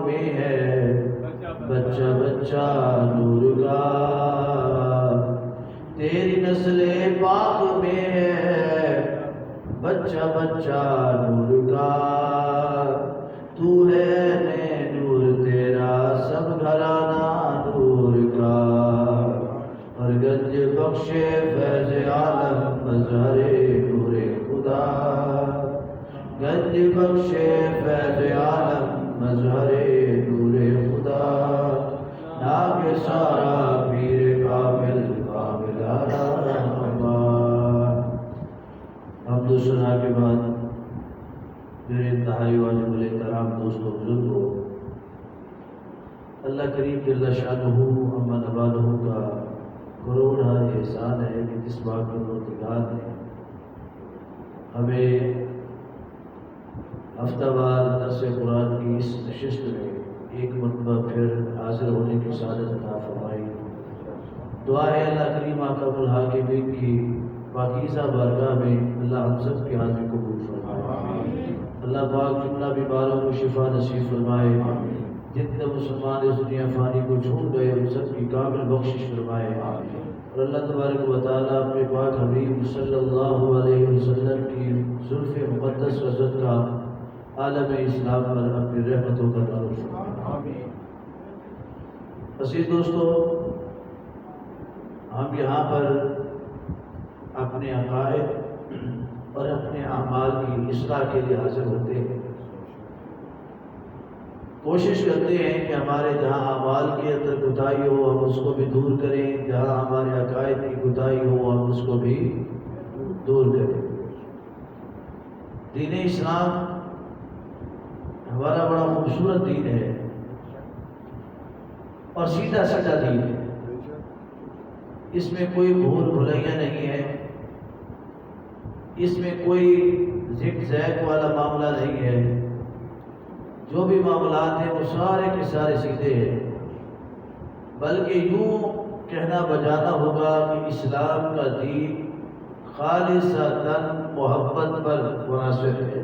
میں ہے بچہ بچہ نور کا، تیری نسل پاک میں ہے بچہ بچہ نور کا، تو ہے نور تیرا سب گھرانہ نور کا، اور گنج بخش فیض عالم مظہر نور خدا، گنج بخش فیض عالم مظہر نور خدا، ناگ سارا پیر کامل کامل اللہ۔ حمد و ثنا کے بعد میرے انتہائی واجب الاحترام دوستوں بزرگوں، اللہ کریم جل شانہ اما نوالہ کا کروڑا احسان ہے کہ جس بات پروردگار نے ہمیں ہفتہ وار درس قرآن کی اس نشست میں ایک مرتبہ پھر حاضر ہونے کی سعادت عطا فرمائی۔ دعا ہے اللہ کریم اکرم الحاکمین کی پاکیزہ بارگاہ میں اللہ ہم سب کی حاضری قبول فرمائے، اللہ پاک جملہ بیماروں کو شفا نصیب فرمائے، جتنے مسلمان اس دنیا فانی کو چھوڑ گئے ان سب کی کامل بخشش فرمائے، اور اللہ تبارک و تعالیٰ اپنے پاک حبیب صلی اللہ علیہ وسلم کی زلف مقدس رضوت کا عالم اسلام پر اپنی رحمتوں کا نازل فرمائے۔ عزیز دوستو، ہم یہاں پر اپنے عقائد اور اپنے اعمال کی اصلاح کے لیے حاضر ہوتے ہیں، کوشش کرتے ہیں کہ ہمارے جہاں اعمال کے اندر کوتاہی ہو ہم اس کو بھی دور کریں، جہاں ہمارے عقائد کی کوتاہی ہو ہم اس کو بھی دور کریں۔ دین اسلام ہمارا بڑا خوبصورت دین ہے اور سیدھا سادہ دین ہے، اس میں کوئی بھول بھلیاں نہیں ہے، اس میں کوئی زگ زیگ والا معاملہ نہیں ہے، جو بھی معاملات ہیں وہ سارے کے سارے سیدھے ہیں، بلکہ یوں کہنا بجانا ہوگا کہ اسلام کا دین خالصتاً محبت پر منحصر ہے،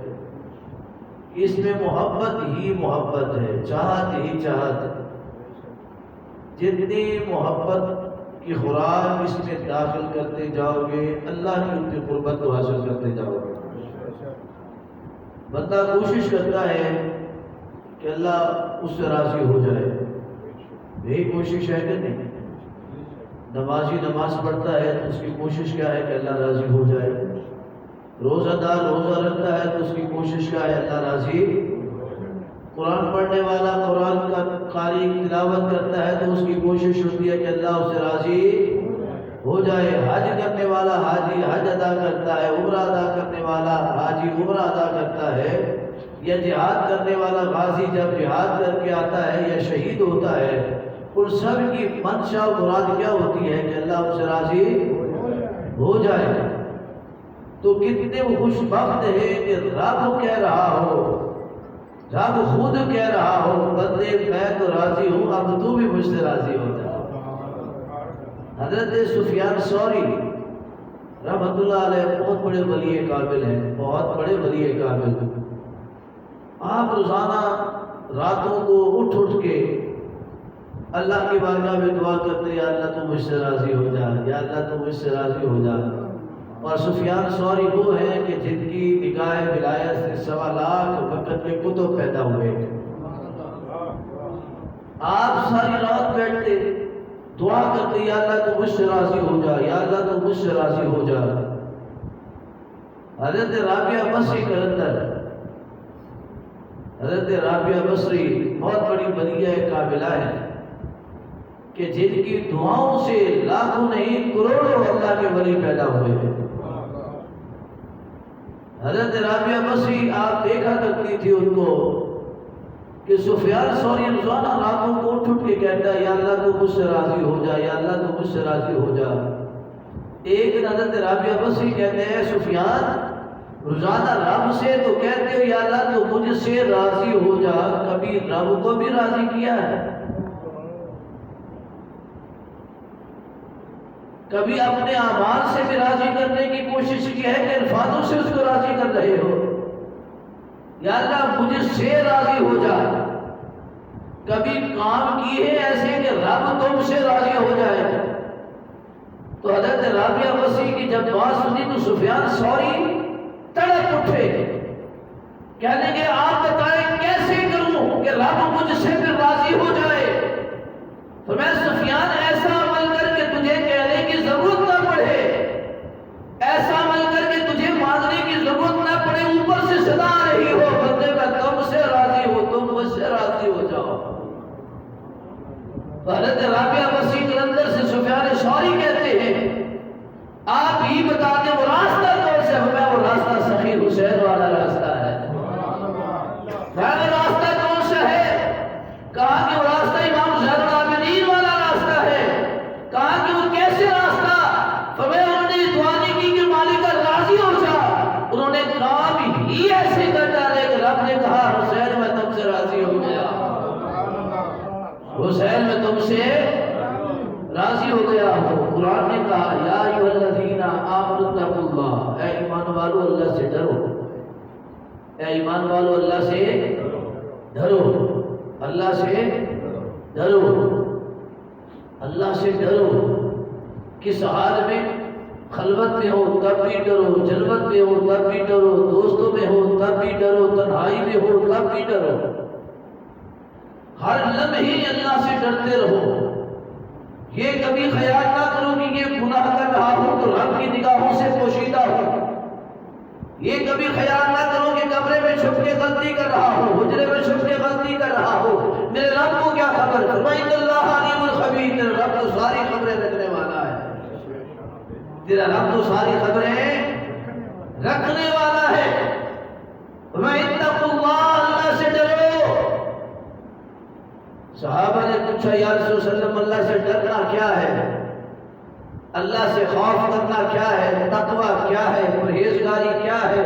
اس میں محبت ہی محبت ہے، چاہت ہی چاہت ہے، جتنی محبت کی خوراک اس میں داخل کرتے جاؤ گے اللہ کی ان کی قربت کو حاصل کرتے جاؤ گے۔ بندہ کوشش کرتا ہے کہ اللہ اس سے راضی ہو جائے، یہی کوشش ہے کہ نہیں؟ نمازی نماز پڑھتا ہے تو اس کی کوشش کیا ہے کہ اللہ راضی ہو جائے، روزہ دار روزہ رکھتا ہے تو اس کی کوشش کیا ہے اللہ راضی، قرآن پڑھنے والا قرآن کا قاری تلاوت کرتا ہے تو اس کی کوشش ہوتی ہے کہ اللہ اس سے راضی ہو جائے، حج کرنے والا حاجی حج ادا کرتا ہے، عمرہ ادا کرنے والا حاجی عمرہ ادا کرتا ہے، یا جہاد کرنے والا غازی جب جہاد کر کے آتا ہے یا شہید ہوتا ہے، ان سب کی منشا و مراد کیا ہوتی ہے کہ اللہ اس سے راضی ہو جائے۔ تو کتنے وہ خوش بخت ہے کہ رب کہہ رہا ہو، رب خود کہہ رہا ہو بندے میں تو راضی ہوں اب تو بھی مجھ سے راضی ہو جا۔ حضرت سفیان ثوری رحمۃ اللہ علیہ بہت بڑے ولی کامل ہیں، بہت بڑے ولی کامل، آپ روزانہ راتوں کو اٹھ کے اللہ کی بارگاہ میں دعا کرتے یا اللہ تو مجھ سے راضی ہو جا، یا اللہ تو مجھ سے راضی ہو جا۔ اور سفیان ثوری وہ ہیں کہ جن کی نگاہ ولایت سے 1.25 لاکھ وقت کے کتب پیدا ہوئے، آپ ساری رات بیٹھتے دعا کرتے یا اللہ تو مجھ سے راضی ہو جا، یا اللہ تو مجھ سے راضی ہو جا۔ حضرت رابعہ بصری کے اندر، حضرت رابعہ بصری بہت بڑی ولیہ کاملہ ہے کہ جن کی دعاؤں سے لاکھوں نہیں کروڑوں اللہ کے ولی پیدا ہوئے ہیں۔ حضرت رابعہ بصری آپ دیکھا کرتی تھی ان کو کہ سفیان ثوری روزانہ راتوں کو اٹھ کے کہتا ہے یا اللہ تو مجھ سے راضی ہو جا، یا اللہ تو مجھ سے راضی ہو جا۔ ایک دن حضرت رابعہ بصری کہتے ہیں سفیان روزانہ رب سے تو کہتے ہو یا اللہ تو مجھ سے راضی ہو جا، کبھی رب کو بھی راضی کیا ہے؟ کبھی اپنے اعمال سے بھی راضی کرنے کی کوشش کی ہے کہ الفاظوں سے اس کو راضی کر رہے ہو؟ یا اللہ مجھ سے راضی ہو جا، کبھی کام کیے ایسے کہ رب تم سے راضی ہو جائے؟ تو حضرت رابعہ وسیع کی جب بات سنی تو سفیان ثوری تڑپ اٹھے، کہنے کہ آپ بتائیں کیسے کروں کہ رب مجھ سے پھر راضی ہو جائے؟ فرمایا سفیان ایسا عمل کر کے تجھے کہنے کی ضرورت نہ پڑے، ایسا عمل کر کے تجھے مانگنے کی ضرورت نہ پڑے، اوپر سے صدا آ رہی ہو بندے میں تم سے راضی ہو، تم مجھ سے راضی ہو جاؤ۔ حضرت رابعہ وسیع قلندر سے سفیان ثوری کہتے ہیں آپ ہی بتا دیں وہ راستہ کون سے؟ ہمیں وہ راستہ سخی حسین والا راستہ ہے۔ راستہ کون سا ہے؟ کہا کہ وہ راستہ امام زین العابدین والا راستہ ہے۔ کہا کہ وہ کیسے راستہ؟ فرمایا انہوں نے دعا نہیں کی کہ مالک راضی ہو جا، انہوں نے کام ہی ایسے کر ڈالے کہ رب نے کہا حسین میں تم سے راضی ہو گیا، حسین میں تم سے راضی ہو گیا ہو۔ قرآن نے کہا یا ایھا الذین آمنوا اتقوا اللہ، اے ایمان والو اللہ سے ڈرو، اے ایمان والو اللہ سے ڈرو، اللہ سے ڈرو، اللہ سے ڈرو۔ کس حال میں؟ خلوت میں ہو تب بھی ڈرو، جلوت میں ہو تب بھی ڈرو، دوستوں میں ہو تب بھی ڈرو، تنہائی میں ہو تب بھی ڈرو، ہر لمحے اللہ سے ڈرتے رہو۔ یہ کبھی خیال نہ کرو کہ یہ گناہ کر رہا ہوں تو رب کی نگاہوں سے پوشیدہ ہوں، یہ کبھی خیال نہ کرو کہ کمرے میں چھپ کے غلطی کر رہا ہوں، حجرے میں چھپ کے غلطی کر رہا ہوں، میرے رب کو کیا خبر؟ فَإِنَّ اللَّهَ عَلِيمٌ خَبِيرٌ، تیرا رب تو ساری خبریں رکھنے والا ہے، تیرا رب تو ساری خبریں رکھنے والا ہے۔ وَاتَّقُوا اللَّهَ، اللہ سے ڈرو۔ صحابہ نے پوچھا یا رسول اللہ صلی اللہ علیہ وسلم اللہ سے ڈرنا کیا ہے؟ اللہ سے خوف کرنا کیا ہے؟ تقوی کیا ہے؟ پرہیزگاری کیا ہے؟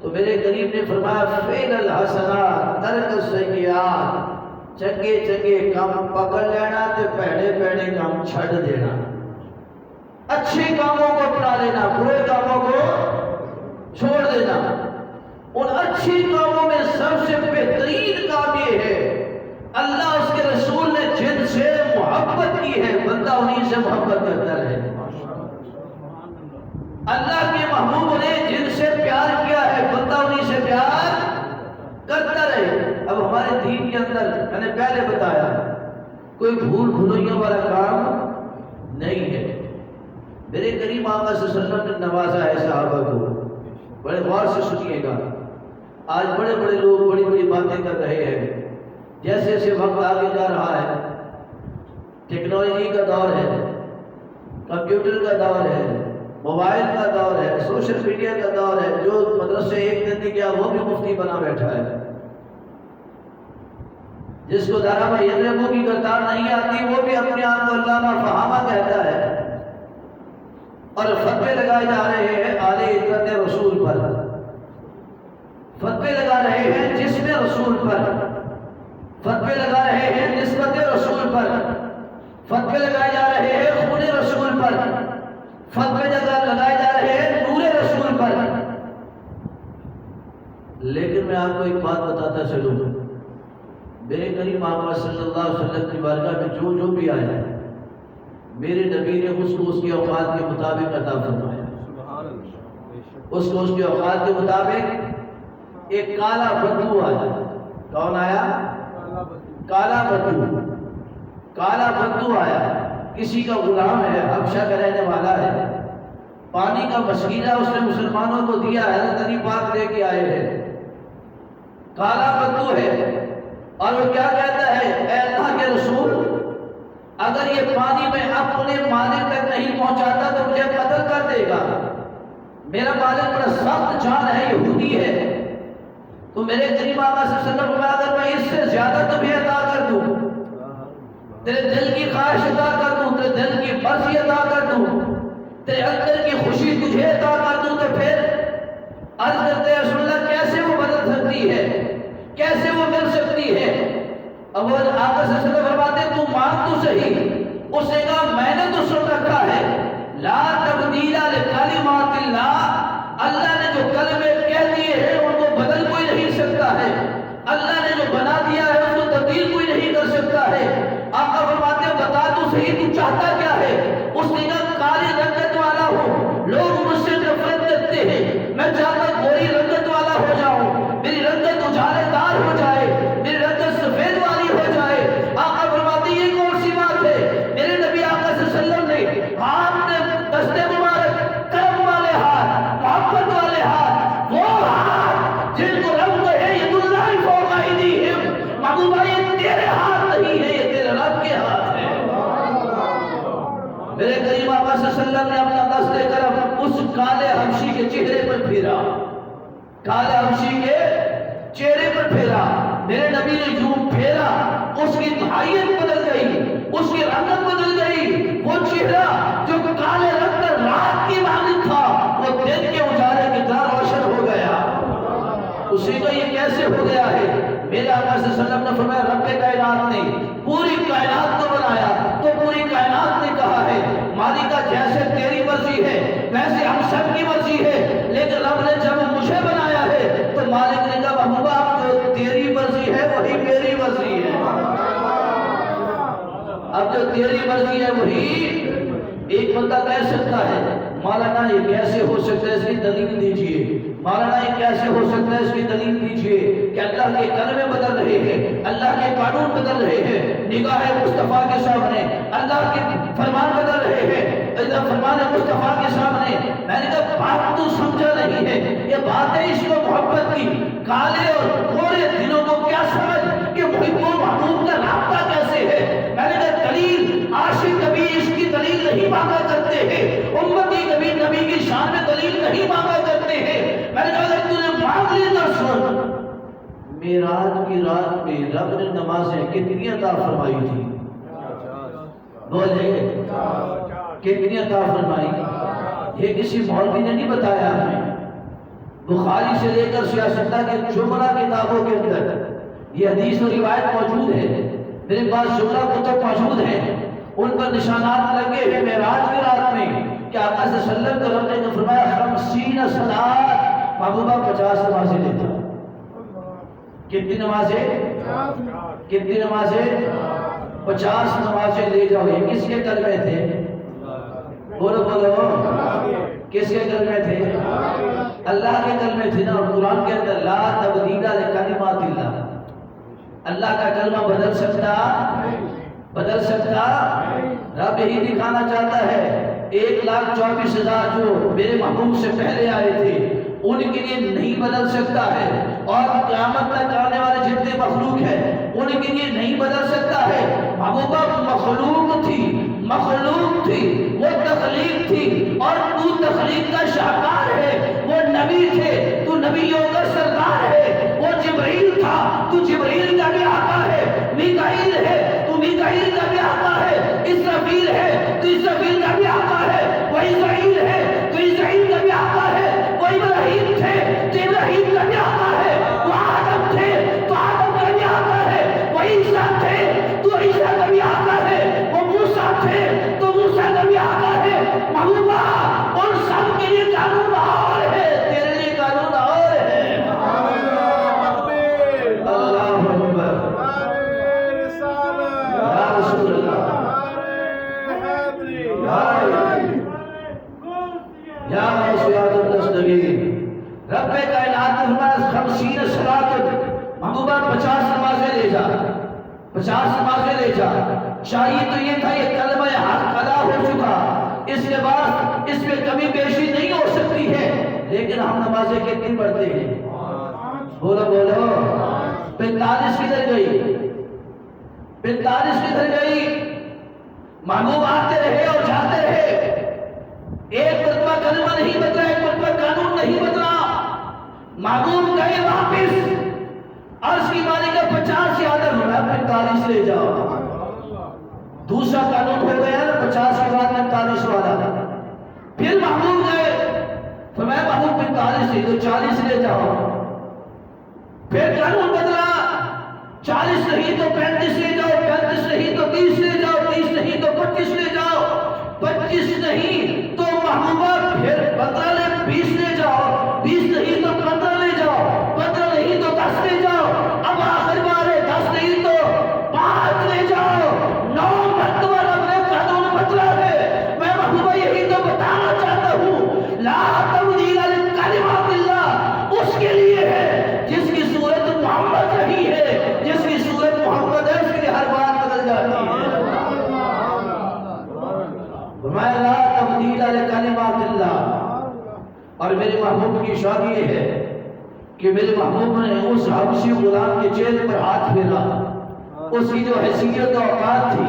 تو میرے قریب نے فرمایا فعل الحسنات ترک السیئات، چنگے چنگے کام پکڑ لینا تے پیڑے پیڑے کام چھڑ دینا، اچھے کاموں کو اپنا لینا، برے کاموں کو چھوڑ دینا۔ ان اچھے کاموں میں سب سے بہترین کام یہ ہے اللہ اس کے رسول نے جن سے محبت کی ہے بندہ انہیں سے محبت کرتا رہے۔ اللہ کے محبوب نے جن سے پیار کیا ہے بندہ انہیں سے پیار کرتا رہے۔ اب ہمارے دین کے اندر میں نے پہلے بتایا کوئی بھول بھلائیوں والا کام نہیں ہے۔ میرے کریم آقا صلی اللہ علیہ وسلم نے نوازا ہے صحابہ کو، بڑے غور سے سنیے گا۔ آج بڑے بڑے لوگ بڑی بڑی باتیں کر رہے ہیں، جیسے جیسے وقت آگے جا رہا ہے، ٹیکنالوجی کا دور ہے، کمپیوٹر کا دور ہے، موبائل کا دور ہے، سوشل میڈیا کا دور ہے، جو مدرسے ایک دن نہیں گیا وہ بھی مفتی بنا بیٹھا ہے، جس کو دارا میں یدربو کی کرتار نہیں آتی وہ بھی اپنے آپ کو علامہ فہامہ کہتا ہے، اور فتوے لگائے جا رہے ہیں اعلی عترت رسول پر، فتوے لگا رہے ہیں جسم رسول پر، فتوے لگا رہے ہیں نسبت رسول پر، فتوے لگائے جا رہے ہیں خون رسول پر، فتوے لگائے جا رہے ہیں نور رسول پر۔ لیکن میں آپ کو ایک بات بتاتا چلوں، میرے کریم آقا صلی اللہ علیہ وسلم کی بارگاہ میں جو جو بھی آیا ہے میرے نبی نے اس کو اس کے اوقات کے مطابق عطا فرمایا، اس کو اس کے اوقات کے مطابق۔ ایک کالا بدو آیا، کون آیا؟ کالا بدو، کالا بدو آیا، کسی کا غلام ہے، حبشہ کا رہنے والا ہے، پانی کا مسکینہ اس نے مسلمانوں کو دیا ہے، حضرت علی پاک لے کے آئے ہیں، کالا بدو ہے، اور وہ کیا کہتا ہے اے اللہ کے رسول اگر یہ پانی میں اپنے مالک تک نہیں پہنچاتا تو مجھے قتل کر دے گا، میرا مالک بڑا سخت جان ہے، یہودی ہے، تو میرے قریب آقا صلی اللہ علیہ وسلم کو اگر میں اس سے زیادہ تمہیں عطا کر دوں، تیرے دل کی خواہش عطا کر دوں، تیرے دل کی مرضی عطا کر دوں، تیرے اندر کی خوشی تجھے عطا کر دوں، تو پھر عرض کرتے ہیں رسول اللہ کیسے وہ بدل سکتی ہے، کیسے وہ مل سکتی ہے؟ اب وہ آقا صلی اللہ علیہ وسلم فرماتے ہیں تو مانگ تو صحیح، اس نے کہا میں نے تو سن رکھا ہے لا تبدیل لکلمات اللہ، اللہ نے جو کلمے کہہ دیے ہیں ان کو بدل کوئی نہیں سکتا ہے، اللہ نے جو بنا دیا ہے اس کو تبدیل کوئی نہیں کر بھئی تو چاہتا کیا ہے؟ اس نے کہا کالی رنگت والا ہوں، لوگ مجھ سے نفرت کرتے ہیں، میں چاہتا گوری رنگت والا ہو جاؤں، میری رنگت اجالے دار ہو جائے، میری رنگت سفید والی ہو جائے۔ آقا فرماتے ہیں یہ کون سی بات ہے؟ میرے نبی آقا صلی اللہ علیہ وسلم نے ہاتھ میں دستے مبارک، کرم والے ہاتھ، محبت والے ہاتھ، وہ ہاتھ جن کو رب ہے ید اللہ فوق ایدیہم، محبوبہ یہ تیرے ہاتھ نہیں ہے، یہ تیرے رب کے ہاتھ ہے۔ میرے کریم آقا صلی اللہ علیہ وسلم نے اپنا دست کرم اس کالے حبشی کے چہرے پر پھیرا، کالے حبشی کے چہرے پر پھیرا۔ میرے نبی نے یوں پھیرا، اس کی دھائیت بدل گئی، اس کی رنگت بدل گئی۔ وہ چہرہ جو کالے رنگ کا رات کی مانند تھا وہ دن کے اجالے کی طرح روشن ہو گیا۔ اسی کو یہ کیسے ہو گیا ہے؟ میرے آقا صلی اللہ علیہ وسلم نے فرمایا رب کائنات نے پوری کائنات کو بنایا تو پوری کائنات نے کہا ہے مالکہ جیسے تیری مرضی ہے ویسے ہم سب کی مرضی ہے، لیکن رب نے جب مجھے بنایا ہے تو مالک نے کہا محبوبہ اب جو تیری مرضی ہے وہی میری مرضی ہے، اب جو تیری مرضی ہے وہی۔ ایک بندہ کہہ سکتا ہے مولانا یہ کیسے ہو سکتا ہے، اس کی دلیل دیجئے، مولانا یہ کیسے ہو سکتا ہے، اس کی دلیل دیجئے کہ اللہ کے کلمے بدل رہے ہیں، اللہ کے قانون بدل رہے ہیں، نگاہ مصطفیٰ کے سامنے اللہ کے فرمان بدل رہے ہیں، فرمان مصطفیٰ کے سامنے۔ میں نے کہا بات تو سمجھا نہیں ہے، یہ بات ہے عشق و محبت کی، کالے اور گورے دنوں کو کیا سمجھ کہ محب و محبوب کا رابطہ کیسے ہے۔ میں نے کہا دلیل عاشق کبھی عشق کی دلیل نہیں مانگا کرتے ہیں، امتی کبھی نبی کی شان میں دلیل نہیں مانگا کرتے ہیں۔ میں نے کہا اگر تو نے مانگ لی تو سن، معراج کی رات میں رب نے نمازیں کتنی عطا فرمائی تھی؟ بولے کتنی عطا فرمائی؟ یہ کسی مولوی نے نہیں بتایا ہمیں، بخاری سے لے کر سیاستہ کے جملہ کتابوں کے اندر یہ حدیث و روایت موجود ہے، میرے پاس جملہ کتب موجود ہیں، ان پر نشانات لگے ہیں معراج کی رات میں کہ آقا صلی اللہ علیہ وسلم کو رب نے فرمایا 50 صلاۃ، محبوبہ 50 نمازیں لیتا۔ کتنی نمازیں؟ کتنی نمازیں؟ 50 نمازیں لے جاؤ۔ یہ کس کے کلمے تھے؟ بولو بولو، کس کے کلمے تھے؟ اللہ کے کلمے تھے نا۔ اور قرآن کے اندر لا تبدیل لکلمات اللہ، اللہ کا کلمہ بدل سکتا؟ بدل سکتا؟ رب یہی دکھانا چاہتا ہے 1,24,000 جو میرے محبوب سے پہلے آئے تھے ان کے لیے نہیں بدل سکتا ہے، اور قیامت تک آنے والے جتنے مخلوق ہیں ان کے لیے نہیں بدل سکتا ہے۔ محبوبہ مخلوق تھی، مخلوق تھی، وہ تخلیق تھی، اور تو تخلیق کا شاہکار ہے۔ وہ نبی تھے، تو نبیوں کا سردار ہے۔ وہ جبرائیل تھا، تو جبرائیل کا بھی آقا ہے۔ میکائیل ہے، تو میکائیل کا بھی آقا ہے۔ اسرافیل ہے، تو اسرافیل کا بھی آقا ہے۔ وہ اسرائیل ہے، تو اسرائیل کا بھی آقا ہے۔ وہ ابراہیم تھے، تو ابراہیم کا بھی آقا ہے۔ وہ آدم تھے، تو آدم کا بھی آقا ہے۔ وہ عیسیٰ تھے، تو عیسیٰ کا بھی آقا ہے۔ وہ موسیٰ تھے، تو موسیٰ کا بھی آقا ہے۔ محبوبہ ان سب کے لیے قانون اور ہے، تیرے لیے قانون اور ہے۔ اللہ اکبر، یا رسول اللہ، یا موسیٰ دستگیر۔ رب کائنات نے فرمایا 50 صلاۃ، محبوبہ 50 نمازیں لے جا، 50 نمازیں لے جا۔ چاہیے تو یہ تھا یہ کلمہ حق ادا ہو چکا، اس کے بعد اس میں کمی بیشی نہیں ہو سکتی ہے، لیکن ہم نمازیں کتنی پڑھتے ہیں؟ بولو بولو، 45 کدھر گئی؟ 45 کدھر گئی؟ محبوب آتے رہے اور جاتے رہے، ایک مرتبہ کلمہ نہیں بدلا، ایک مرتبہ قانون نہیں بدلا۔ محبوب گئے واپس، عرض کی مالکہ 50 یاد ہونا، 45 لے جاؤ۔ دوسرا قانون ہو گیا نا 50 کے بعد 45 والا۔ پھر محبوب گئے، فرمایا محبوب 45 لے تو 40 لے جاؤ۔ پھر قانون بدلا، 40 نہیں تو 35 لے جاؤ، 35 نہیں تو 30 لے جاؤ، 30 نہیں تو 25 لے جاؤ، 25 نہیں تو محبوبہ پھر 15 لے 20 لے جاؤ، 20 نہیں تو 15 لے جاؤ، 15 نہیں تو 10 لے جاؤ، اب آخر بار ہے 10 نہیں تو 5 لے جاؤ۔ 9 مرتبہ رب نے محبوب کی شان یہ ہے کہ میرے محبوب نے اس حبشی غلام کے چہرے پر ہاتھ پھیرا. اس کی جو حیثیت و اوقات تھی،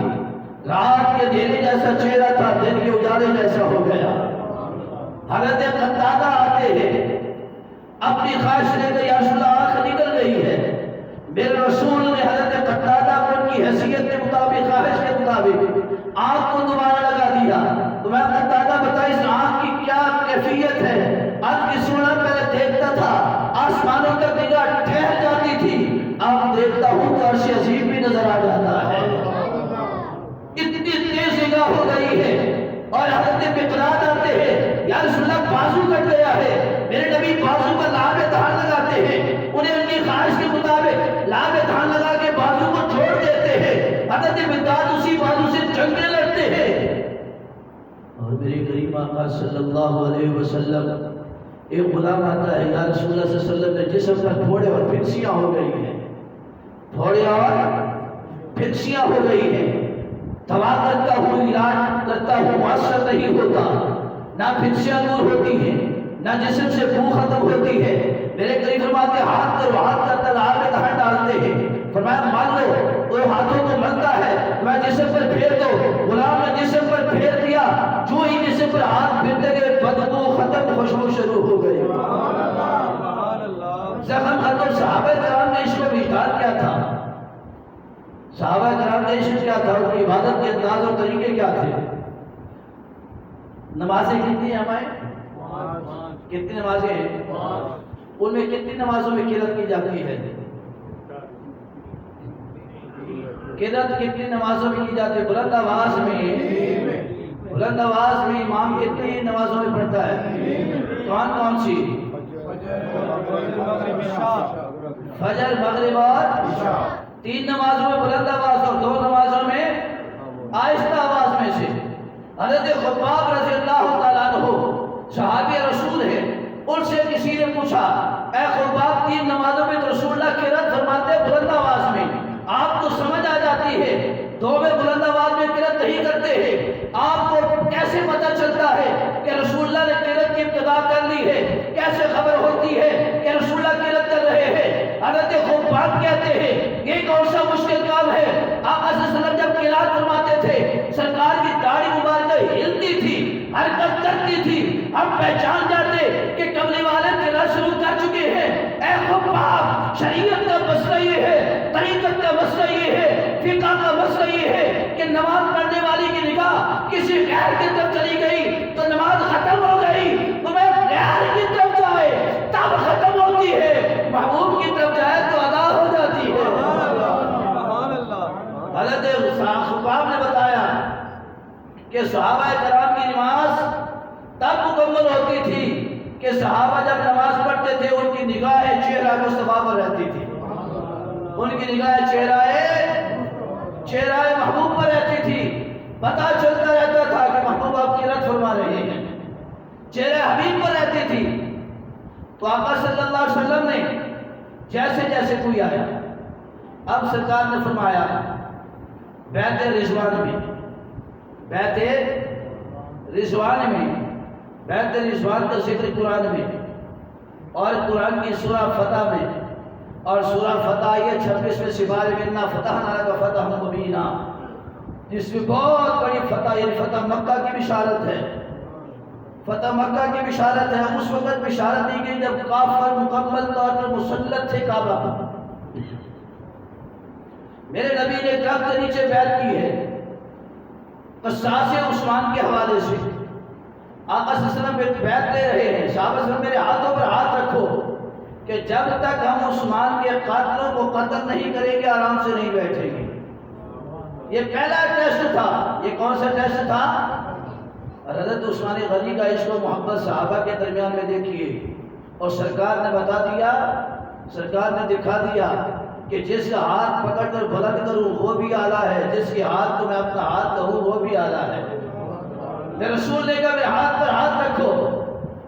رات کے اندھیرے جیسا چہرہ تھا، دن کے اجالے جیسا ہو گیا. حضرت قتادہ آتے ہیں، اپنی خواہش لے کر یا رسول اللہ آنکھ نکل گئی ہے. میرے رسول نے حضرت قتادہ کو ان کی حیثیت کے مطابق، خواہش کے مطابق آنکھ کو دوبارہ لگا دیا. تو میں قتادہ بتائی اس آنکھ کی کیا کیفیت ہے. آج کی سونا پہلے دیکھتا تھا آسمانوں تک نگاہ ٹھہر جاتی تھی، اب دیکھتا ہوں تو عرش عظیم بھی نظر آ جاتا ہے. اتنی تیز نگاہ ہو گئی ہے. اور حضرت مقداد آتے ہیں، یا رسول اللہ بازو کٹ گیا ہے. میرے نبی بازو پر لام دہان لگاتے ہیں، انہیں ان کی خواہش کے مطابق لام دہان لگا کے بازو کو چھوڑ دیتے ہیں. حضرت مقداد اسی بازو سے جنگیں لڑتے ہیں. اور میرے کریم آقا صلی اللہ علیہ وسلم، ایک غلام آتا ہے، یا رسول اللہ صلی اللہ علیہ وسلم نے جسم پر پھوڑے اور پھنسیاں ہو گئی ہیں، پھوڑے اور پھنسیاں ہو گئی ہیں. دوا کرتا ہوں، علاج کرتا ہوں، مؤثر نہیں ہوتا. نہ پھنسیاں دور ہوتی ہیں، نہ جسم سے بو ختم ہوتی ہے. میرے قریب فرماتے ہاتھ کرو، ہاتھ کرتا لام میں دہن ڈالتے ہیں. فرمایا مان لو، وہ ہاتھوں کو ملتا ہے. میں جسم پر پھیر دو. غلام نے جسم پر پھیر دیا. جو ہی جسم پر ہاتھ پھیرتے گئے بدبو ختم، خوشبو شروع ہو گئی. زخم ختم. صحابہ کرام نے اس میں وجدان کیا تھا؟ صحابہ کرام کا عشق کیا تھا؟ ان کی عبادت کے انداز اور طریقے کیا تھے؟ نمازیں کتنی ہیں ہمیں؟ کتنی نمازیں ہیں؟ ان میں کتنی نمازوں میں قرات کی جاتی ہے؟ قرات کتنی نمازوں میں کی جاتی ہے؟ بلند آواز میں امام کتنی نمازوں میں پڑھتا ہے؟ کون سی؟ فجر، مغرب اور عشاء. 3 نمازوں میں بلند آواز اور 2 نمازوں میں آہستہ آواز میں سے. حضرت خباب رضی اللہ تعالیٰ عنہ صحابی رسول ہے. ان سے کسی نے پوچھا، اے خباب 3 نمازوں میں تو رسول اللہ قرات فرماتے بلند آواز میں، آپ کو سمجھ آ جاتی ہے، 2 میں بلند آواز میں قرات نہیں کرتے ہیں، آپ کو کیسے پتہ چلتا ہے کہ رسول اللہ نے قرات کی ابتدا کر لی ہے؟ کیسے خبر ہوتی ہے کہ رسول اللہ قرات کر رہے ہیں؟ حضرت خباب کہتے ہیں یہ کون سا مشکل کام ہے؟ آقا صلی اللہ علیہ وسلم جب قرات فرماتے تھے، سرکار کی داڑھی مبارکہ ہلتی تھی، حرکت کرتی تھی. ہم پہچان جاتے کہ کملی والے قرات شروع کر چکے ہیں. اے خباب، شریعت کا مسئلہ یہ ہے، طریقت کا مسئلہ یہ ہے، فقہ کا مسئلہ یہ ہے کہ نماز پڑھنے والی کی نگاہ کسی غیر کی طرف چلی گئی تو نماز ختم ہو گئی. تمہیں غیر کی طرف جائے تب ختم ہوتی ہے، محبوب کی طرف جائے تو ادا ہو جاتی ہے. حضرت خباب نے بتایا کہ صحابہ کرام کی نماز تب مکمل ہوتی تھی کہ صحابہ جب نماز پڑھتے تھے ان کی نگاہ چہرہ مصطفیٰ پر رہتی تھی. ان کی نگاہ چہرہ محبوب پر رہتی تھی. پتہ چلتا رہتا تھا کہ محبوب آپ قرات فرما رہے ہیں، چہرہ حبیب پر رہتی تھی. تو آقا صلی اللہ علیہ وسلم نے جیسے جیسے کوئی آیا، اب سرکار نے فرمایا بیعت رضوان میں، بیعت رضوان کا ذکر قرآن میں اور قرآن کی سورہ فتح میں. اور سورہ فتح یہ 26 سپارے میں انا فتحنا لک فتحا مبینا، جس میں بہت بڑی فتح، یعنی فتح مکہ کی بشارت ہے. فتح مکہ کی بشارت ہے. اس وقت بشارت دی گئی جب کافر مکمل طور پر مسلط تھے کعبہ پر. میرے نبی نے درخت کے نیچے بیعت کی ہے قصاص عثمان کے حوالے سے. آقا صلی اللہ علیہ وسلم بیعت لے رہے ہیں. صحابہ صلی اللہ علیہ وسلم میرے ہاتھوں پر ہاتھ رکھو کہ جب تک ہم عثمان کے قاتلوں کو قتل نہیں کریں گے آرام سے نہیں بیٹھیں گے. یہ پہلا ٹیسٹ تھا. یہ کون سا ٹیسٹ تھا؟ حضرت عثمان غنی کا عشق و محبت صحابہ کے درمیان میں دیکھیے. اور سرکار نے بتا دیا، سرکار نے دکھا دیا کہ جس کا ہاتھ پکڑ کر بلند کروں وہ بھی اعلیٰ ہے، جس کے ہاتھ کو میں اپنا ہاتھ کہوں وہ بھی اعلیٰ ہے. میرے رسول نے کہا میرے ہاتھ پر ہاتھ رکھو.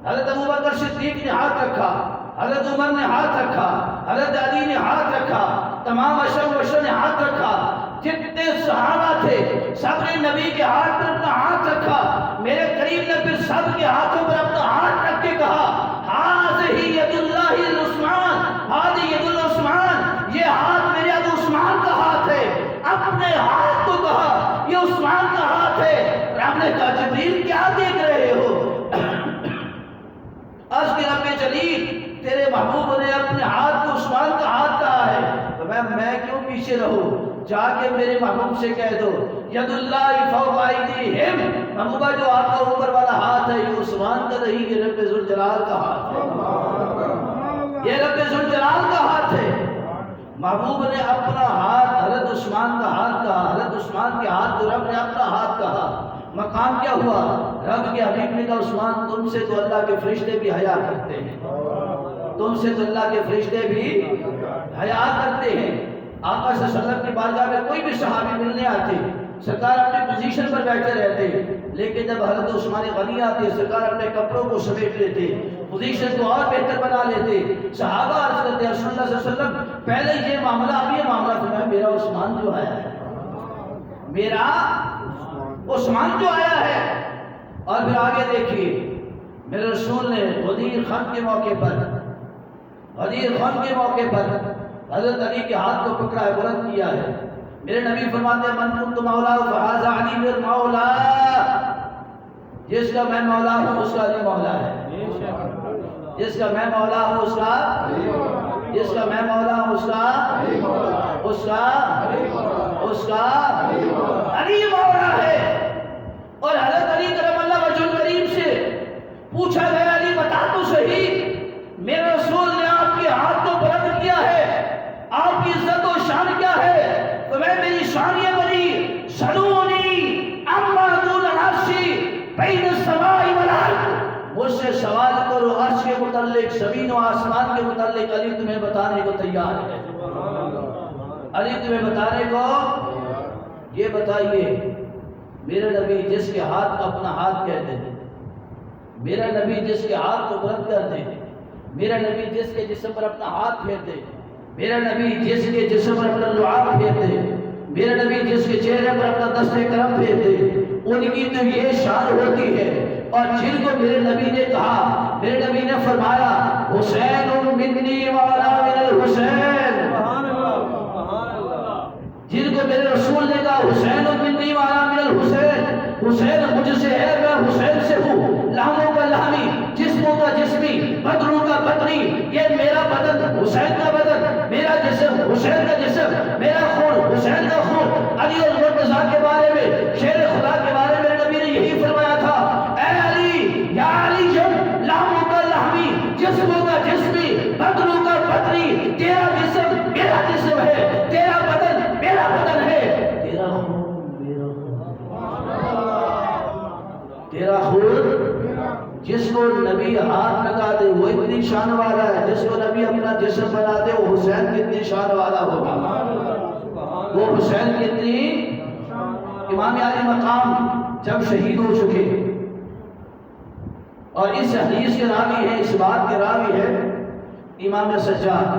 حضرت ابوبکر صدیق نے ہاتھ رکھا، حضرت عمر نے ہاتھ رکھا، حضرت علی نے ہاتھ رکھا، تمام عشر نے ہاتھ رکھا. جتنے صحابہ تھے سب نے نبی کے ہاتھ پر اپنا ہاتھ رکھا. میرے قریب نے پھر سب کے ہاتھوں پر اپنا ہاتھ رکھ کے کہا ہاں ہاتھ ہے، اپنے ہاتھ کو کہا یہ عثمان کا ہاتھ ہے۔ رب نے کہا جبریل کیا دیکھ رہے ہو؟ عرض کے رب جلیل تیرے محبوب نے اپنے ہاتھ کو عثمان کا ہاتھ کہا ہے، تو میں کیوں پیچھے رہوں؟ جا کے میرے محبوب سے کہہ دو ید اللہ فوق ایدیہم، محبوبہ جو آپ کا اوپر والا ہاتھ ہے یہ عثمان کا نہیں، یہ رب ذوالجلال کا ہاتھ ہے، یہ رب ذوالجلال کا ہاتھ ہے۔ محبوب نے اپنا ہاتھ حضرت عثمان کا ہاتھ کہا، حضرت عثمان کے ہاتھ کو رب نے اپنا ہاتھ کہا۔ مقام کیا ہوا؟ رب کے حبیب نے کہا عثمان تم سے تو اللہ کے فرشتے بھی حیا کرتے ہیں، تم سے تو اللہ کے فرشتے بھی حیا کرتے ہیں۔ آقا صلی اللہ علیہ وسلم کی بارگاہ میں کوئی بھی صحابی ملنے آتے، سرکار اپنے پوزیشن پر بیٹھے رہتے، لیکن جب حضرت عثمان غنی آتے سرکار اپنے کپڑوں کو سمیٹ لیتے، پوزیشن کو اور بہتر بنا لیتے۔ صحابہ عرض کرتے ہیں رسول اللہ صلی اللہ علیہ وسلم پہلے یہ معاملہ اب یہ معاملہ فرمایا میرا عثمان جو آیا ہے، میرا عثمان جو آیا ہے۔ اور پھر آگے دیکھیے میرے رسول نے غدیر خان کے موقع پر، غدیر خان کے موقع پر حضرت علی کے ہاتھ کو پکڑا ہے، بلند کیا ہے۔ میرے نبی فرماتے ہیں من کنت مولا فہذا علی بن مولا، جس کا میں مولا ہوں اس کا علی مولا ہے، جس کا میں مولا ہوں اس کا، جس کا میں مولا ہوں اس کا، اس کا علی مولا ہے۔ اور حضرت علی کرم اللہ وجہ کریم سے پوچھا گیا علی بتا تو صحیح میرے رسول نے آپ کے ہاتھ کو بلند کیا ہے، آپ کی عزت و شان کیا ہے؟ تو میں میری شان یہ بنی سلونی اما دون العرشی بین السماء والارض، مجھ سے سوال کرو عرش کے متعلق، زمین و آسمان کے متعلق، علی تمہیں بتانے کو تیار ہے، علی تمہیں بتانے کو۔ یہ بتائیے میرے نبی جس کے ہاتھ کو اپنا ہاتھ کہتے ہیں، میرا نبی جس کے ہاتھ کو بلند کر دے، میرا نبی جس کے جسم پر اپنا ہاتھ پھیر دے، میرا نبی جس کے جسم پر اپنا لعاب پھیر دے، میرا نبی جس کے چہرے پر اپنا دست کرم پھیر دے، ان کی تو یہ شان ہوتی ہے۔ اور جن کو میرے نبی نے کہا، میرے نبی نے فرمایا حسین منی وانا من الحسین، جن کو میرے رسول نے کہا حسین منی وانا من الحسین، حسین مجھ سے ہے میں حسین سے ہوں، لہموں کا لہمی، جسموں کا جسمی، بدنوں کا بدنی، یہ میرا بدن حسین کا بدن، میرا جسم حسین کا جسم، میرا خون حسین کا خون۔ علی المرتضیٰ کے بارے میں، شیر خدا کے بارے میں نبی نے یہی فرمایا تھا اے علی یا علی جب لہموں کا لہمی، جسموں کا جسمی، بدنوں کا بدنی، تیرا جسم میرا جسم ہے، تیرا بدن میرا بدن ہے، تیرا خون میرا خون، تیرا خون۔ جس کو نبی ہاتھ لگا دے وہ اتنی شان والا ہے، جس کو نبی اپنا جسم بنا دے وہ حسین کتنی شان والا ہوگا، وہ حسین کتنی۔ امام علی مقام جب شہید ہو چکے اور اس حدیث کے راوی ہے، اس بات کے راوی ہے امام سجاد،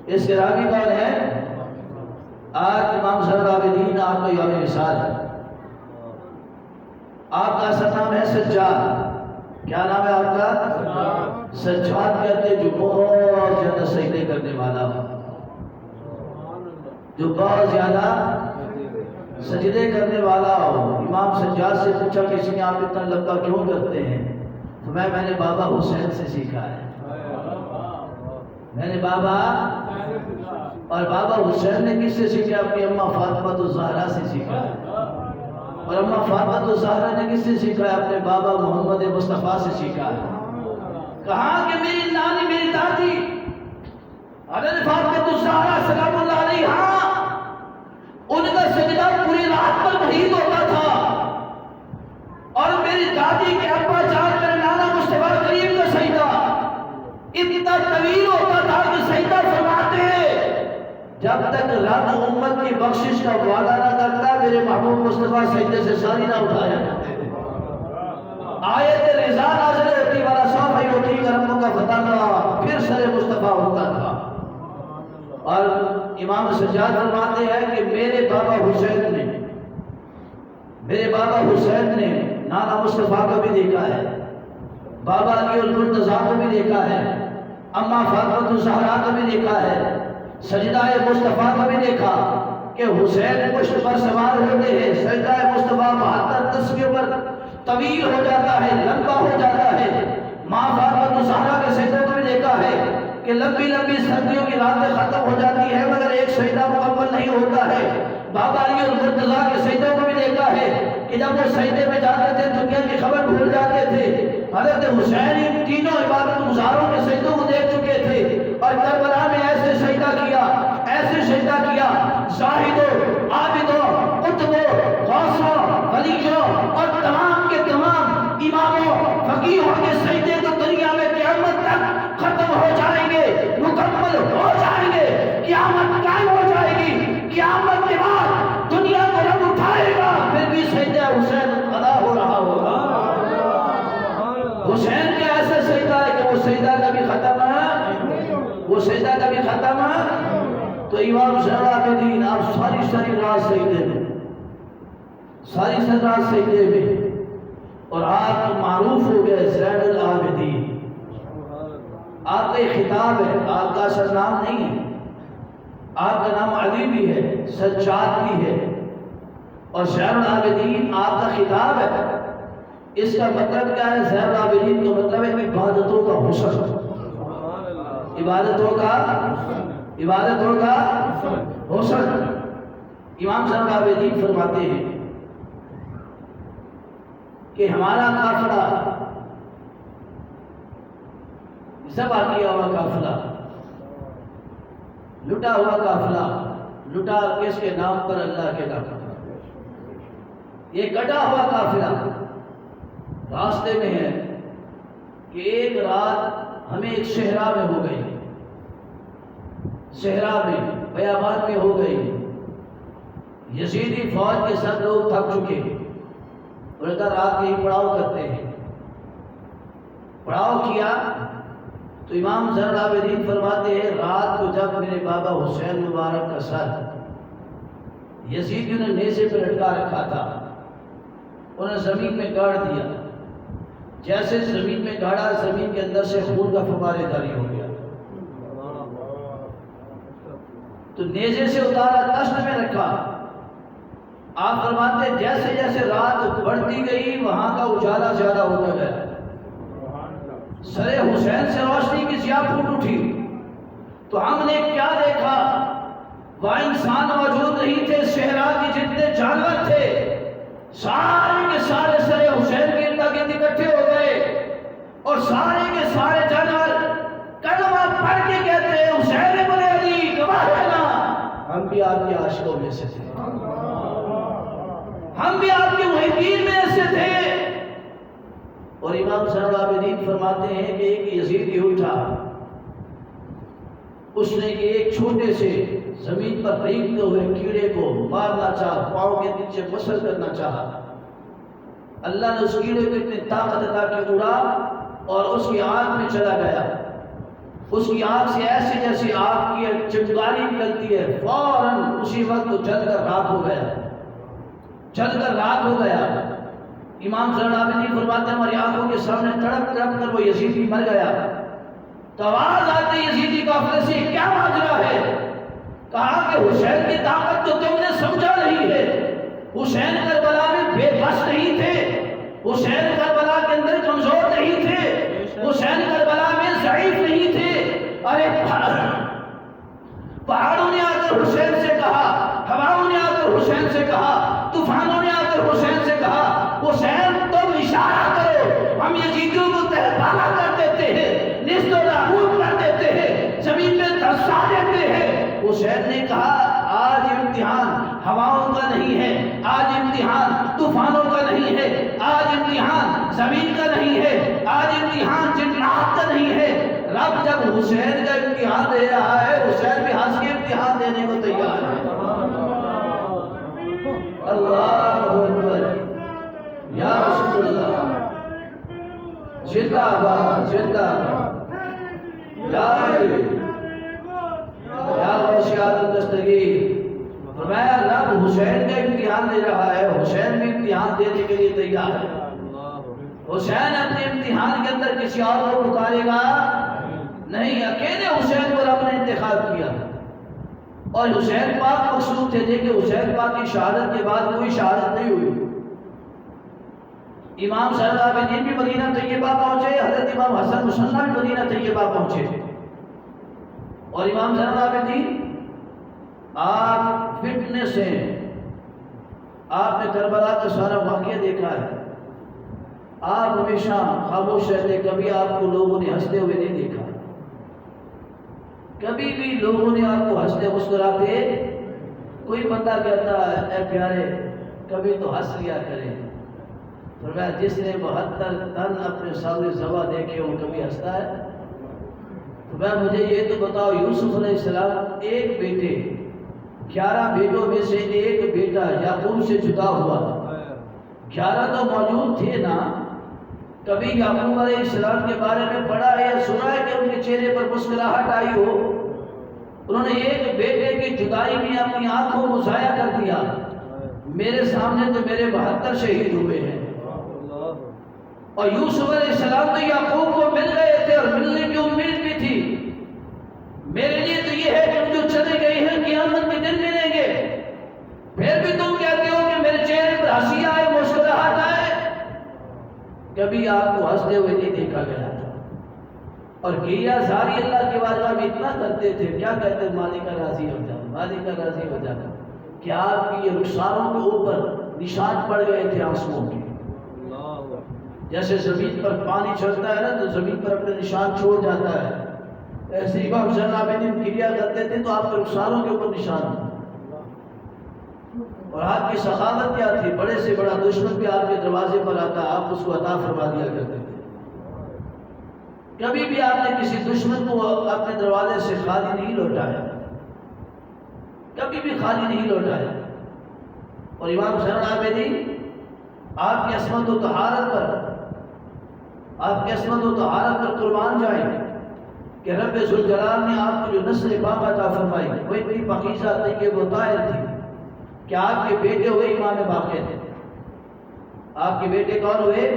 اس کے راوی کون ہے؟ آج امام زین العابدین آپ کا یوم وصال ہے، آپ کا اصل نام ہے سجاد، کیا نام ہے آپ کا؟ سجاد کہتے ہیں جو بہت زیادہ سجدے کرنے والا ہو، جو بہت زیادہ سجدے کرنے والا ہو۔ امام سجاد سے پوچھا کسی نے آپ اتنا لمبا کیوں کرتے ہیں؟ تو میں نے بابا حسین سے سیکھا ہے، میں نے بابا، اور بابا حسین نے کس سے سیکھا؟ اپنی اماں فاطمہ الزہرا سے سیکھا ہے، اور اماں فاطمہ الزہرا نے کس سے سیکھا ہے؟ اپنے بابا محمد مصطفیٰ سے سیکھا ہے۔ کہا کہ میری نانی میری دادی حضرت فاطمہ الزہرا سلام اللہ علیہا، ان کا سجدہ پوری رات پر محیط ہوتا تھا، اور میری دادی کے ابا جان میرے نانا مصطفیٰ کریم کا سجدہ اتنا طویل ہوتا تھا کہ سجدہ فرماتے جب تک رب امت کی بخشش کا وعدہ نہ کرتا میرے محبوب مصطفیٰ سجدے سے ساری نہ اٹھایا کرتے تھے۔ آیت رضا نازل ہوتی والا صاف ہے ہوتی کرموں کا فتح، پھر سر مصطفیٰ ہوتا تھا۔ اور امام سجاد فرماتے ہیں کہ میرے بابا حسین نے نانا مصطفیٰ کو بھی دیکھا ہے، بابا علی المرتضیٰ کو بھی دیکھا ہے، اماں فاطمہ الزہرا کو بھی دیکھا ہے، سجدہ مصطفیٰ کا بھی دیکھا کہ حسین پشت پر سوار ہوتے ہیں، سجدہ مصطفیٰ 72 تسبیح پر طویل ہو جاتا ہے، لمبا ہو جاتا ہے۔ ماں فاطمہ الزہرا کے سجدوں کو بھی دیکھا ہے کہ لمبی لمبی سردیوں کی راتیں ختم ہو جاتی ہے مگر ایک سجدہ مکمل نہیں ہوتا ہے۔ بابا علی المرتضیٰ کے سجدوں کو بھی دیکھا ہے کہ جب وہ سجدے میں جاتے تھے دنیا کی خبر بھول جاتے تھے۔ حضرت حسین ان تینوں عبادت گزاروں کے سجدوں کو دیکھ چکے تھے اور کربلا میں ایسے سجدہ کیا، ایسے سجدہ کیا، زاہدوں، عابدوں، قطبوں، غوثوں، ولیوں اور تمام کے تمام اماموں، فقیہوں کے سجدے تو دنیا میں قیامت تک ختم ہو جائیں گے، مکمل ہو جائیں گے، قیامت قائم ہو جائے گی، قیامت کے بعد دنیا کو رب اٹھائے گا، پھر بھی سجدہ حسین ادا ہو رہا ہوگا۔ حسین کا ایسا سجدہ ہے کہ وہ سجدہ کبھی ختم ہے، وہ سجدہ کبھی ختم ہے۔ تو امام زین العابدین آپ ساری رات سجدے میں، ساری رات سجدے میں، اور آپ معروف ہو گئے زین العابدین۔ آپ کا یہ خطاب ہے، آپ کا اصل نام نہیں ہے، آپ کا نام علی بھی ہے، سجاد بھی ہے، اور زین العابدین آپ کا خطاب ہے۔ اس کا مطلب کیا ہے؟ زین العابدین کا مطلب ہے عبادتوں کا حسن، عبادتوں کا حسن۔ امام زین العابدین فرماتے ہیں کہ ہمارا قافلہ ذبح کیا ہوا قافلہ، لٹا ہوا قافلہ، لٹا کس کے نام پر؟ اللہ کے نام پر۔ یہ کٹا ہوا قافلہ راستے میں ہے کہ ایک رات ہمیں ایک صحرا میں ہو گئی، صحرا میں، بیابان میں ہو گئی۔ یزیدی فوج کے سب لوگ تھک چکے اور ادھر رات میں ہی پڑاؤ کرتے ہیں۔ پڑاؤ کیا تو امام زین العابدین فرماتے ہیں رات کو جب میرے بابا حسین مبارک کا سر یزیدیوں نے نیزے پہ لٹکا رکھا تھا، انہیں زمین میں گاڑ دیا، جیسے زمین میں گاڑا زمین کے اندر سے خون کا فوارہ جاری ہو گیا، تو نیزے سے اتارا، تشت میں رکھا۔ آپ فرماتے ہیں جیسے جیسے رات بڑھتی گئی وہاں کا اجالا زیادہ ہوتا گیا، سر حسین سے روشنی کی ضیاء پھوٹ اٹھی، تو ہم نے کیا دیکھا؟ وہاں انسان موجود نہیں تھے، صحرا کے جتنے جانور تھے سارے کے سارے سر حسین کے ارد گرد اکٹھے ہو گئے، اور سارے کے سارے جانور کلمہ پڑھ کے کہتے ہیں حسین ابن علی گواہ رہنا، ہم بھی آپ کے عاشقوں میں سے تھے، ہم بھی آپ کے محبین میں سے تھے۔ اور امام زین العابدین فرماتے ہیں کہ ایک یزیدی اٹھا، اس نے ایک چھوٹے سے زمین پر رینگتے ہوئے کیڑے کو مارنا چاہا، پاؤں کے نیچے مسل کرنا چاہا۔ اللہ نے اس کیڑے کو اتنی طاقت عطا کی اڑا اور اس کی آنکھ میں چلا گیا، اس کی آنکھ سے ایسے جیسے آگ کی چنگاری نکلتی ہے، فوراً اسی وقت جل کر راکھ ہو گیا، جل کر راکھ ہو گیا۔ امام زین العابدین فرماتے ہیں ہماری آنکھوں کے سامنے تڑپ تڑپ کر وہ یزیدی مر گیا، تو آواز آتی یزیدی قافلے سے کیا ماجرا ہے؟ کہا کہ حسین کی طاقت تو تم نے سمجھا نہیں ہے، حسین کربلا میں بے بس نہیں تھے، حسین کربلا کے اندر کمزور نہیں تھے، حسین کربلا میں ضعیف نہیں تھے۔ ارے پہاڑوں نے آ کر حسین سے کہا، ہواؤں نے آ کر حسین سے کہا، طوفانوں نے آ کر حسین سے کہا حسین تم اشارہ کرو، ہم یزیدیوں کو تہبالا کر دیتے ہیں، نیست و نابود کر دیتے ہیں، زمین میں دھسا دیتے ہیں۔ حسین نے کہا آج امتحان ہواؤں کا نہیں ہے، آج امتحان طوفانوں کا نہیں ہے، آج امتحان زمین کا نہیں ہے، آج امتحان جنات کا نہیں ہے۔ رب جب حسین کا امتحان دے رہا ہے، حسین بھی ہنس کے امتحان دینے کو تیار ہے۔ اللہ اکبر، یا رسول اللہ، زندہ باد، زندہ باد، یا علی، یا غوثیات الدستگیر۔ فرمایا رب حسین کا امتحان دے رہا ہے، حسین بھی امتحان دینے کے لیے تیار ہے۔ حسین اپنے امتحان کے اندر کسی اور کو پکارے گا نہیں، اکیلے حسین کو رب نے انتخاب کیا۔ اور حسین پاک مقصود تھے. دیکھیں حسین پاک کی شہادت کے بعد کوئی شہادت نہیں ہوئی. امام زین العابدین بھی مدینہ طیبہ پہنچے, حضرت امام حسن مصنع بھی مدینہ طیبہ پہنچے. اور امام زین العابدین آپ فٹنس ہیں, آپ نے کربلا کا سارا واقعہ دیکھا ہے. آپ ہمیشہ خاموش رہتے, کبھی آپ کو لوگوں نے ہنستے ہوئے نہیں دیکھا. کبھی بھی لوگوں نے آپ کو ہنستے مسکراتے, کوئی بندہ کہتا ہے اے پیارے کبھی تو ہنس لیا کریں. فرمایا جس نے 72 تن اپنے سامنے ذبح دیکھے وہ کبھی ہنستا ہے؟ فرمایا مجھے یہ تو بتاؤ, یوسف علیہ السلام ایک بیٹے 11 بیٹوں میں سے ایک بیٹا یعقوب سے جدا ہوا, 11 تو موجود تھے نا. کبھی یعقوب علیہ السلام کے بارے میں پڑھا ہے یا سنا ہے کہ ان کے چہرے پر مسکراہٹ آئی ہو؟ انہوں نے ایک بیٹے کی جدائی میں اپنی آنکھوں کو ضائع کر دیا. میرے سامنے تو میرے 72 شہید ہوئے ہیں. اور یوسف علیہ السلام تو یعقوب کو مل گئے تھے اور ملنے کی امید بھی تھی. میرے لیے تو یہ ہے کہ جو چلے گئے ہیں قیامت کے دن ملیں گے. پھر بھی تم کہتے ہو کہ میرے چہرے پر ہنسی آئے, مسکراہٹ آئے. کبھی آپ کو ہنستے ہوئے نہیں دیکھا گیا تھا. اور گریہ زاری اللہ کی بارگاہ میں اتنا کرتے تھے, کیا کہتے مالک راضی ہو جا, مالک راضی ہو جا, کہ آپ کی یہ رخساروں کے اوپر نشان پڑ گئے تھے آنسوؤں کے. جیسے زمین پر پانی چڑھتا ہے نا تو زمین پر اپنے نشان چھوڑ جاتا ہے, ایسے امام زین العابدین گریہ کرتے تھے تو آپ کے رخساروں کے اوپر نشان. اور آپ کی سخاوت کیا تھی, بڑے سے بڑا دشمن بھی آپ کے دروازے پر آتا آپ اس کو عطا فرما دیا کرتے تھے. کبھی بھی آپ نے کسی دشمن کو اپنے دروازے سے خالی نہیں لوٹایا, کبھی بھی خالی نہیں لوٹایا. اور امام زین العابدین آپ کی عصمت و طہارت پر, آپ کی عصمت و طہارت پر قربان جائیں کہ رب ذوالجلال نے آپ کو جو نسل پاک عطا فرمائی وہ اتنی پاکیزہ طیب و طاہر تھی کہ آپ کے بیٹے ہوئے امام باقر. آپ کے بیٹے کون ہوئے؟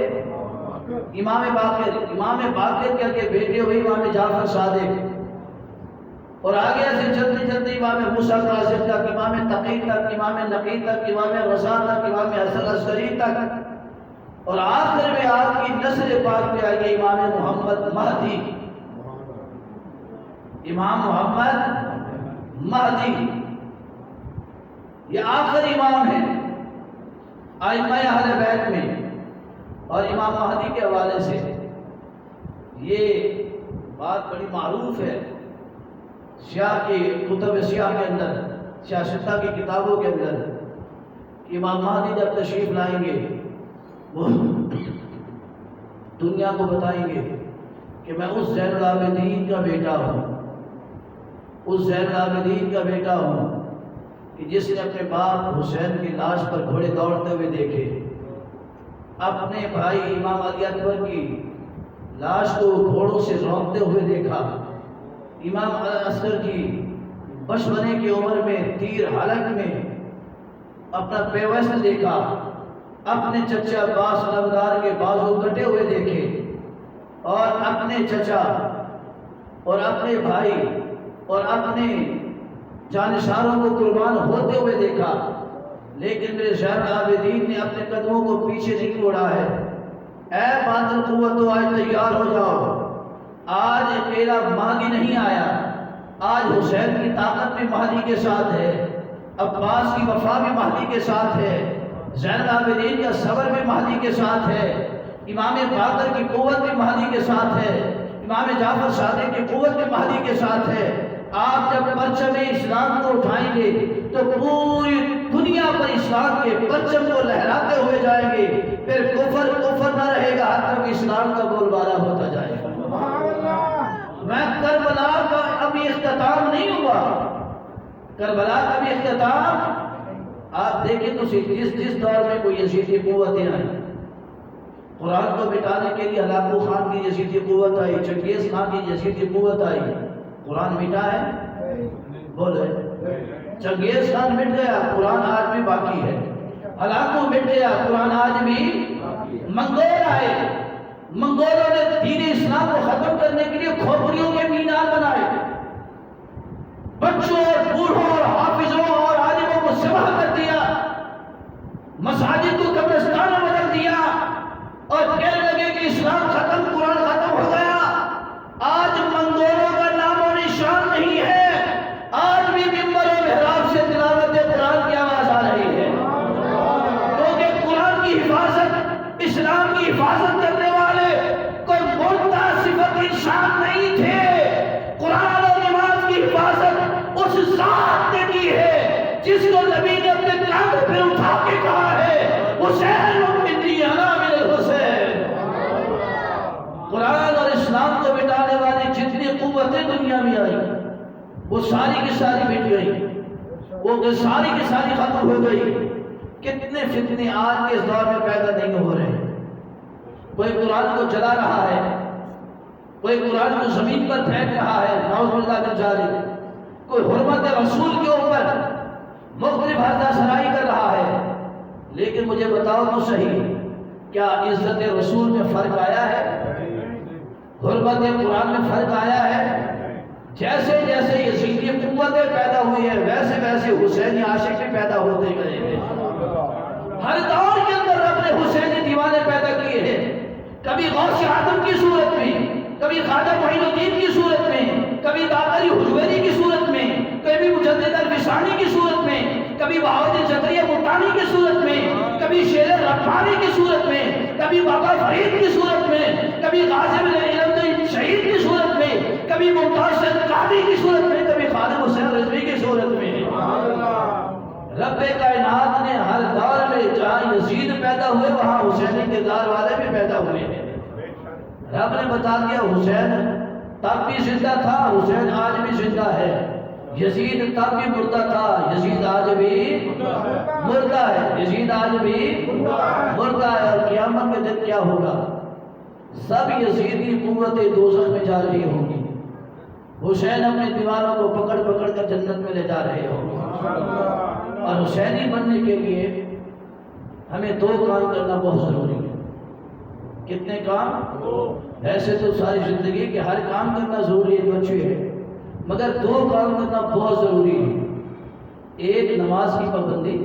امام باقر. امام باقر کر کے بیٹے ہوئے امام جعفر صادق. اور آگے سے چلتے چلتے امام موسیٰ کاظم تک, امام تقی تک, امام نقی تک, امام رضا تک, امام حسن عسکری تک. اور آخر میں آپ کی نسل پاک پہ آئے امام محمد مہدی, امام محمد مہدی. یہ آخر امام ہیں ائمہ اہل بیت میں. اور امام مہدی کے حوالے سے یہ بات بڑی معروف ہے سیاہ کی کتب سیاہ کے اندر, سیاستہ کی کتابوں کے اندر, کہ امام مہدی جب تشریف لائیں گے وہ دنیا کو بتائیں گے کہ میں اس زین العابدین کا بیٹا ہوں, اس زین العابدین کا بیٹا ہوں کہ جس نے اپنے باپ حسین کی لاش پر گھوڑے دوڑتے ہوئے دیکھے, اپنے بھائی امام علی اکبر کی لاش کو گھوڑوں سے رونقتے ہوئے دیکھا, امام عسکر کی بچپنے کی عمر میں تیر حلق میں اپنا پیوست دیکھا, اپنے چچا عباس علمدار کے بازو کٹے ہوئے دیکھے, اور اپنے چچا اور اپنے بھائی اور اپنے جانشاروں کو قربان ہوتے ہوئے دیکھا. لیکن میرے زین العابدین نے اپنے قدموں کو پیچھے نہیں موڑا ہے. اے بادل قوت, آج تیار ہو جاؤ, آج اکیلا مہدی نہیں آیا, آج حسین کی طاقت بھی مہدی کے ساتھ ہے, عباس کی وفا بھی مہدی کے ساتھ ہے, زین العابدین کا صبر بھی مہدی کے ساتھ ہے, امام باقر کی قوت بھی مہدی کے ساتھ ہے, امام جعفر صادق کی قوت بھی مہدی کے ساتھ ہے. آپ جب پرچم اسلام کو اٹھائیں گے تو پوری دنیا پر اسلام کے پرچم کو لہراتے ہوئے جائیں گے. پھر کفر نہ رہے گا, ہر طرف اسلام کا بول بالا ہوتا جائے گا. میں کربلا کا ابھی اختتام نہیں ہوا, کربلا کا بھی اختتام آپ دیکھیں تو جس دور میں کوئی یزیدی قوتیں آئیں, قرآن کو مٹانے کے لیے ہلاکو خان کی یزیدی قوت آئی, چنگیز خان کی یزیدی قوت آئی, قرآن مٹا ہے؟ بولے چنگیز خان مٹ گیا, قرآن آج بھی باقی ہے. ہلاکو مٹ گیا, قرآن آج بھی. منگول آئے, منگولوں نے دین اسلام کو ختم کرنے کے لیے کھوپڑیوں کے مینار بنائے, بچوں اور بوڑھوں اور ذات نے کی ہے جس کو نبی نے اپنے کاندھے پہ اٹھا کے کہا ہے حسین منی انا من الحسین۔ قرآن اور اسلام کو مٹانے والی جتنی قوتیں دنیا میں آئی وہ ساری کی ساری مٹ گئی، وہ ساری کی ساری ختم ہو گئی۔ کتنے فتنے آج کے اس دور میں پیدا نہیں ہو رہے، کوئی قرآن کو جلا رہا ہے، کوئی قرآن کو زمین پر پھینک رہا ہے، نعوذ باللہ من ذالک، کوئی حرمت رسول کے اوپر مختلف حرکت سرائی کر رہا ہے۔ لیکن مجھے بتاؤ تو صحیح، کیا عزت رسول میں فرق آیا ہے؟ حرمت قرآن میں فرق آیا ہے؟ جیسے جیسے یزیدی قوتیں پیدا ہوئی ہیں ویسے ویسے حسینی عاشق بھی پیدا ہوتے گئے ہیں۔ ہر دور کے اندر رب نے حسینی دیوانے پیدا کیے ہیں، کبھی غوث اعظم کی صورت میں، کبھی خواجہ معین الدین کی صورت میں، کبھی دادری حجویری کی صورت میں، کبھی مجدد الفسانی کی صورت میں، کبھی بہاؤالدین زکریا ملتانی کی صورت میں، کبھی شیر ربانی کی صورت میں، کبھی بابا فرید کی صورت میں، کبھی غازی بن علم شہید کی صورت میں، کبھی ممتاز قادری کی صورت میں، کبھی خادم حسین رضوی کی صورت میں۔ رب کائنات نے ہر دور میں جہاں یزید پیدا ہوئے وہاں حسینی کردار والے بھی پیدا ہوئے ہیں۔ رب نے بتا دیا حسین تب بھی زندہ تھا، حسین آج بھی زندہ ہے، یزید تب بھی مردہ تھا، یزید آج بھی مردہ ہے، یزید آج بھی مردہ ہے۔ اور قیامت کے دن کیا ہوگا؟ سب یزیدی قوتیں دوزخ میں جا رہی ہوں گی، حسین اپنے دیوانوں کو پکڑ پکڑ کر جنت میں لے جا رہے ہوں گے۔ اور حسینی بننے کے لیے ہمیں دو کام کرنا بہت ضروری ہے۔ کتنے کام؟ ایسے تو ساری زندگی کے ہر کام کرنا ضروری ہے جو اچھی ہے، مگر دو کام کرنا بہت ضروری ہے۔ ایک نماز کی پابندی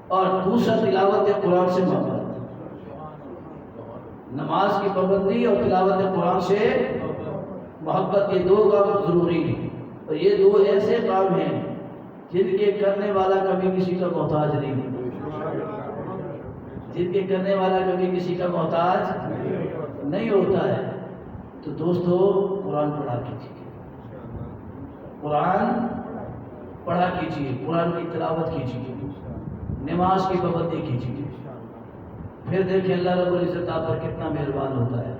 اور دوسرا تلاوت قرآن سے محبت۔ نماز کی پابندی اور تلاوت قرآن سے محبت، یہ دو کام ضروری ہیں، اور یہ دو ایسے کام ہیں جن کے کرنے والا کبھی کسی کا محتاج نہیں، جن کے کرنے والا کبھی کسی کا محتاج نہیں ہوتا ہے۔ تو دوستو قرآن پڑھا کیجیے، قرآن پڑھا کیجیے، قرآن کی تلاوت کیجیے، نماز کی پابندی کیجیے، پھر دیکھیں اللہ رب العزت آپ پر کتنا مہربان ہوتا ہے۔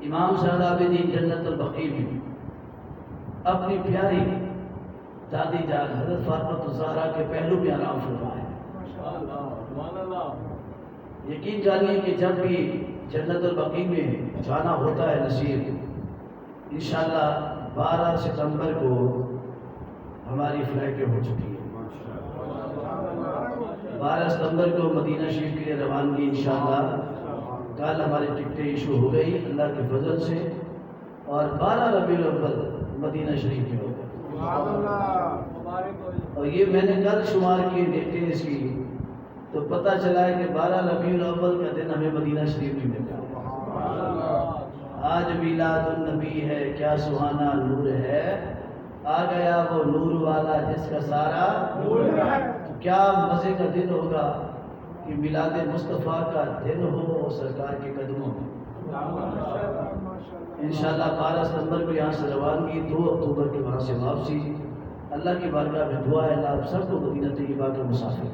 امام زین العابدین جنت البقیع میں اپنی پیاری دادی جان حضرت فاطمہ الزہرا کے پہلو میں آرام فرمائے۔ یقین جانیے کہ جب بھی جنت البقیع میں جانا ہوتا ہے نصیب، انشاءاللہ 12 ستمبر کو ہماری فلائٹیں ہو چکی ہیں۔ 12 ستمبر کو مدینہ شریف کے لیے روانگی انشاءاللہ، کل ہماری ٹکٹیں ایشو ہو گئی اللہ کے فضل سے، اور 12 ربیع الاول مدینہ شریف میں ہو گئی۔ اور یہ میں نے کل شمار کی ڈیٹیں اس کی، تو پتہ چلا ہے کہ 12 ربیع الاول کا دن ہمیں مدینہ شریف میں ملا۔ آج میلاد النبی ہے، کیا سہانا نور ہے، آ گیا وہ نور والا جس کا سارا نور ہے۔ کیا مزے کا دن ہوگا کہ میلاد مصطفیٰ کا دن ہو سرکار کے قدموں میں۔ انشاءاللہ 12 ستمبر کو یہاں سے روانگی، 2 اکتوبر کے وہاں سے واپسی۔ اللہ کی بارگاہ میں دعا ہے اللہ آپ سب کو مدینہ طیبہ کے مسافر